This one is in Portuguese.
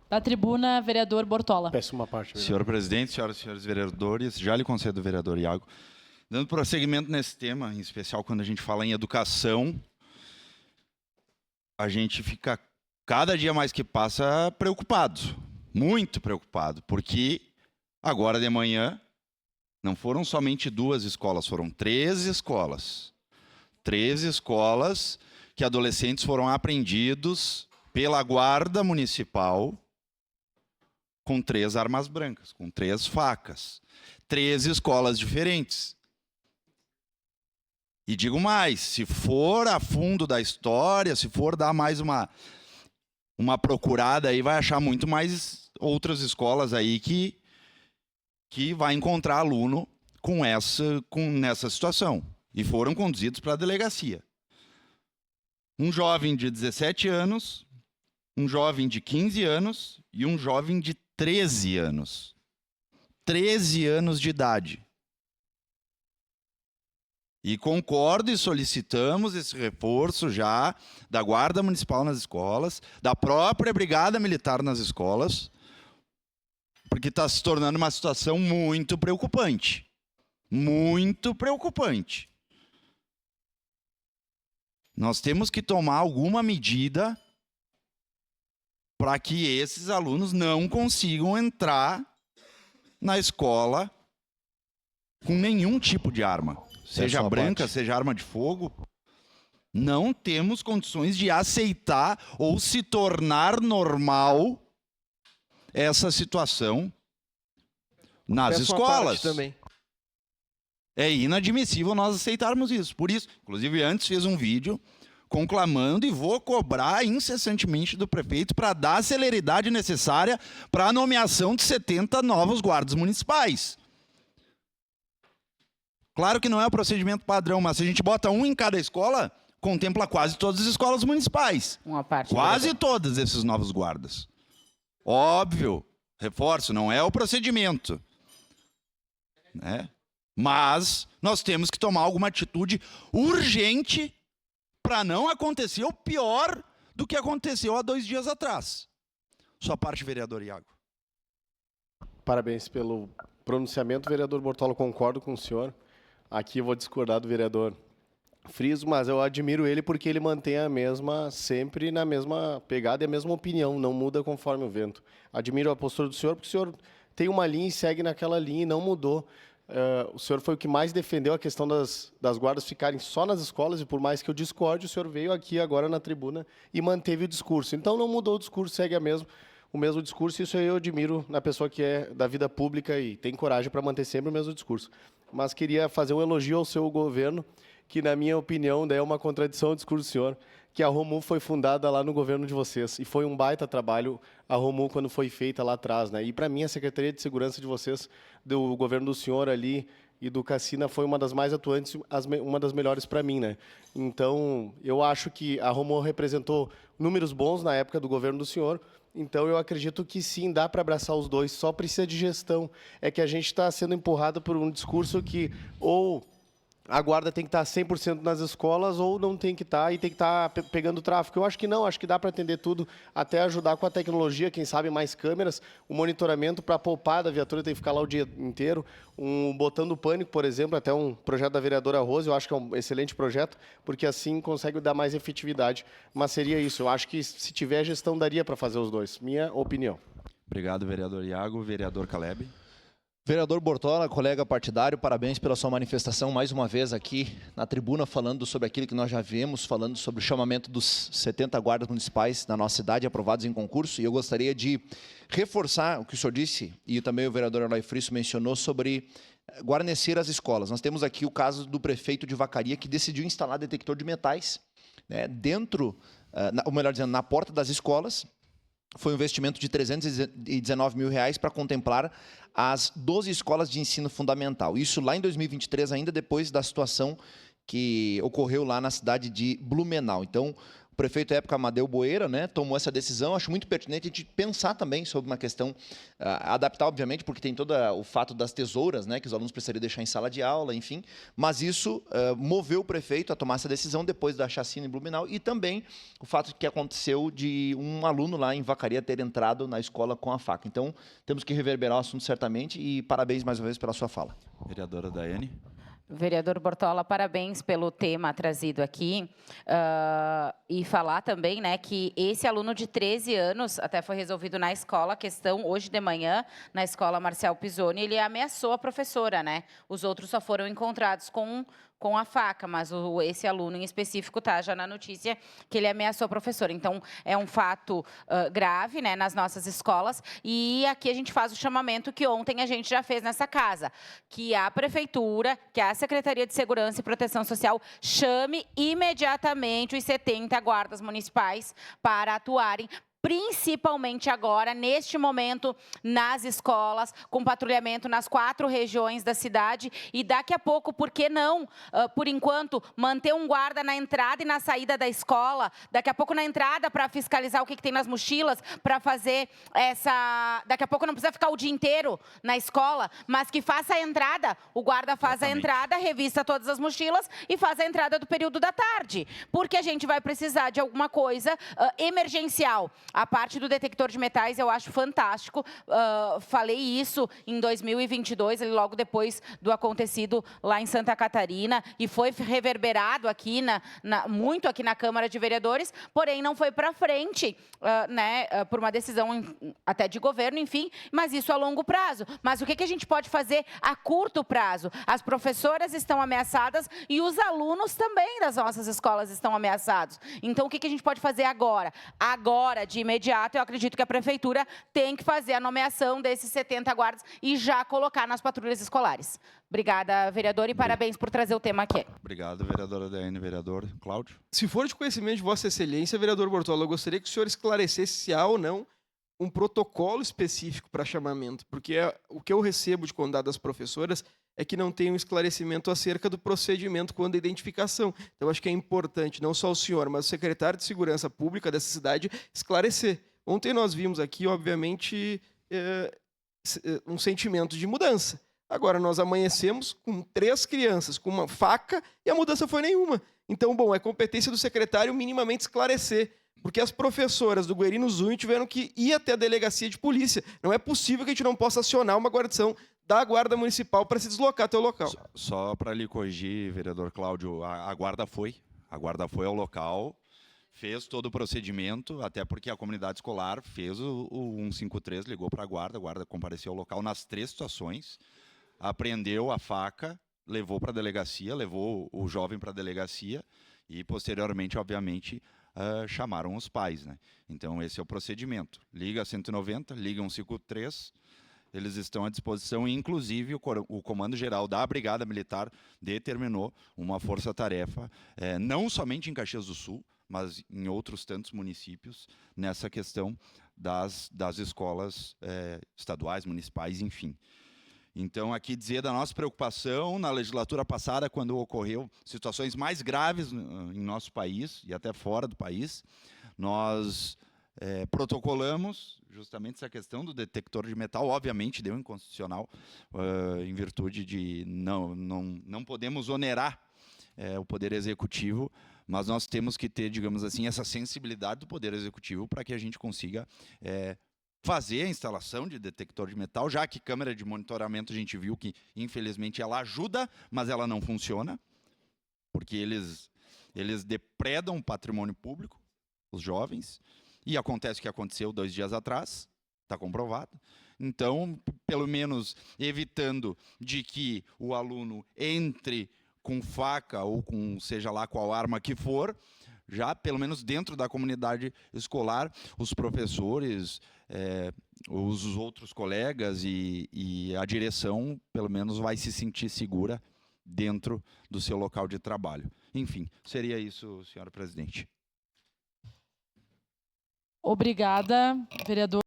Da tribuna, vereador Bortola. Peço uma parte. Senhor presidente, senhoras e senhores vereadores, já lhe concedo, vereador Iago. Dando prosseguimento nesse tema, em especial quando a gente fala em educação, a gente fica, cada dia mais que passa, preocupado. Muito preocupado, porque agora de manhã não foram somente 2 escolas, foram 3 escolas. 3 escolas que adolescentes foram apreendidos pela guarda municipal com 3 armas brancas, com 3 facas. 3 escolas diferentes. E digo mais, se for a fundo da história, se for dar mais uma procurada aí, vai achar muito mais outras escolas aí que vai encontrar aluno nessa situação. E foram conduzidos para a delegacia. Um jovem de 17 anos, um jovem de 15 anos e um jovem de 13 anos. 13 anos de idade. E concordo e solicitamos esse reforço já da Guarda Municipal nas escolas, da própria Brigada Militar nas escolas, porque está se tornando uma situação muito preocupante. Muito preocupante. Nós temos que tomar alguma medida para que esses alunos não consigam entrar na escola com nenhum tipo de arma. Seja branca, seja arma de fogo. Não temos condições de aceitar ou se tornar normal essa situação nas escolas. Também. É inadmissível nós aceitarmos isso. Por isso, inclusive, antes fiz um vídeo conclamando e vou cobrar incessantemente do prefeito para dar a celeridade necessária para a nomeação de 70 novos guardas municipais. Claro que não é o procedimento padrão, mas se a gente bota um em cada escola, contempla quase todas as escolas municipais. Uma parte. Quase todos esses novos guardas. Óbvio, reforço, não é o procedimento, né? Mas nós temos que tomar alguma atitude urgente para não acontecer o pior do que aconteceu há 2 dias atrás. Sua parte, vereador Iago. Parabéns pelo pronunciamento, vereador Bortola, concordo com o senhor. Aqui eu vou discordar do vereador Friso, mas eu admiro ele porque ele mantém sempre na mesma pegada e a mesma opinião, não muda conforme o vento. Admiro a postura do senhor, porque o senhor tem uma linha e segue naquela linha e não mudou. O senhor foi o que mais defendeu a questão das guardas ficarem só nas escolas, e por mais que eu discorde, o senhor veio aqui agora na tribuna e manteve o discurso. Então não mudou o discurso, segue o mesmo discurso, e isso eu admiro na pessoa que é da vida pública e tem coragem para manter sempre o mesmo discurso. Mas queria fazer um elogio ao seu governo, que na minha opinião é uma contradição ao discurso do senhor, que a Romu foi fundada lá no governo de vocês, e foi um baita trabalho a Romu quando foi feita lá atrás, né? E para mim a Secretaria de Segurança de vocês, do governo do senhor ali e do Cassina, foi uma das mais atuantes, uma das melhores para mim, né? Então, eu acho que a Romu representou números bons na época do governo do senhor. Então, eu acredito que sim, dá para abraçar os dois, só precisa de gestão. É que a gente está sendo empurrado por um discurso que ou a guarda tem que estar 100% nas escolas ou não tem que estar e tem que estar pegando tráfego. Eu acho que não, acho que dá para atender tudo, até ajudar com a tecnologia, quem sabe mais câmeras, o monitoramento para poupar da viatura, tem que ficar lá o dia inteiro, botando pânico, por exemplo, até um projeto da vereadora Rose, eu acho que é um excelente projeto, porque assim consegue dar mais efetividade. Mas seria isso, eu acho que se tiver gestão daria para fazer os dois, minha opinião. Obrigado, vereador Iago. Vereador Caleb. Vereador Bortola, colega partidário, parabéns pela sua manifestação mais uma vez aqui na tribuna, falando sobre aquilo que nós já vimos, falando sobre o chamamento dos 70 guardas municipais na nossa cidade, aprovados em concurso. E eu gostaria de reforçar o que o senhor disse, e também o vereador Eloy Frisso mencionou, sobre guarnecer as escolas. Nós temos aqui o caso do prefeito de Vacaria, que decidiu instalar detector de metais, né, dentro, ou melhor dizendo, na porta das escolas. Foi um investimento de R$319 mil para contemplar as 12 escolas de ensino fundamental. Isso lá em 2023, ainda depois da situação que ocorreu lá na cidade de Blumenau. Então, prefeito à época, Amadeu Boeira, né, tomou essa decisão. Acho muito pertinente a gente pensar também sobre uma questão, adaptar, obviamente, porque tem todo o fato das tesouras, né, que os alunos precisariam deixar em sala de aula, enfim. Mas isso moveu o prefeito a tomar essa decisão depois da chacina em Blumenau, e também o fato que aconteceu de um aluno lá em Vacaria ter entrado na escola com a faca. Então, temos que reverberar o assunto certamente, e parabéns mais uma vez pela sua fala. Vereadora Daiane. Vereador Bortola, parabéns pelo tema trazido aqui. E falar também, né, que esse aluno de 13 anos, até foi resolvido na escola, a questão hoje de manhã, na escola Marcial Pisoni, ele ameaçou a professora, né? Os outros só foram encontrados com a faca, mas esse aluno em específico está já na notícia que ele ameaçou a professora. Então, é um fato grave, né, nas nossas escolas, e aqui a gente faz o chamamento que ontem a gente já fez nessa casa, que a Prefeitura, que a Secretaria de Segurança e Proteção Social chame imediatamente os 70 guardas municipais para atuarem, principalmente agora, neste momento, nas escolas, com patrulhamento nas 4 regiões da cidade. E daqui a pouco, por que não, por enquanto, manter um guarda na entrada e na saída da escola, daqui a pouco na entrada para fiscalizar o que tem nas mochilas, para fazer essa... Daqui a pouco não precisa ficar o dia inteiro na escola, mas que faça a entrada, o guarda faz a entrada, revista todas as mochilas e faz a entrada do período da tarde. Porque a gente vai precisar de alguma coisa emergencial. A parte do detector de metais eu acho fantástico. Falei isso em 2022, logo depois do acontecido lá em Santa Catarina, e foi reverberado aqui, muito aqui na Câmara de Vereadores, porém não foi para frente, né, por uma decisão até de governo, enfim, mas isso a longo prazo. Mas o que a gente pode fazer a curto prazo? As professoras estão ameaçadas e os alunos também das nossas escolas estão ameaçados. Então, o que a gente pode fazer agora? Agora, de imediato, eu acredito que a Prefeitura tem que fazer a nomeação desses 70 guardas e já colocar nas patrulhas escolares. Obrigada, vereador, e parabéns por trazer o tema aqui. Obrigado, vereadora Daiane. Vereador Cláudio. Se for de conhecimento de Vossa Excelência, vereador Bortola, eu gostaria que o senhor esclarecesse se há ou não um protocolo específico para chamamento, porque o que eu recebo de contato das professoras é que não tem um esclarecimento acerca do procedimento quando a identificação. Então, acho que é importante, não só o senhor, mas o secretário de Segurança Pública dessa cidade esclarecer. Ontem nós vimos aqui, obviamente, um sentimento de mudança. Agora, nós amanhecemos com 3 crianças, com uma faca, e a mudança foi nenhuma. Então, bom, é competência do secretário minimamente esclarecer, porque as professoras do Guerino Zunho tiveram que ir até a delegacia de polícia. Não é possível que a gente não possa acionar uma guarnição da Guarda Municipal para se deslocar até o local. Só para lhe corrigir, vereador Cláudio, a guarda foi ao local, fez todo o procedimento, até porque a comunidade escolar fez o 153, ligou para a guarda compareceu ao local nas 3 situações, apreendeu a faca, levou para a delegacia, levou o jovem para a delegacia e, posteriormente, obviamente, chamaram os pais, né? Então, esse é o procedimento. Liga 190, liga 153, eles estão à disposição, e, inclusive, o Comando Geral da Brigada Militar determinou uma força-tarefa, não somente em Caxias do Sul, mas em outros tantos municípios, nessa questão das escolas estaduais, municipais, enfim. Então, aqui dizer da nossa preocupação na legislatura passada, quando ocorreu situações mais graves em nosso país e até fora do país, nós protocolamos justamente essa questão do detector de metal. Obviamente deu inconstitucional, em virtude de não podemos onerar o Poder Executivo, mas nós temos que ter, digamos assim, essa sensibilidade do Poder Executivo para que a gente consiga fazer a instalação de detector de metal, já que câmera de monitoramento a gente viu que, infelizmente, ela ajuda, mas ela não funciona, porque eles depredam o patrimônio público, os jovens, e acontece o que aconteceu 2 dias atrás, está comprovado. Então, pelo menos evitando de que o aluno entre com faca ou com seja lá qual arma que for, já pelo menos dentro da comunidade escolar, os professores, os outros colegas e a direção, pelo menos, vai se sentir segura dentro do seu local de trabalho. Enfim, seria isso, senhora presidente. Obrigada, vereador.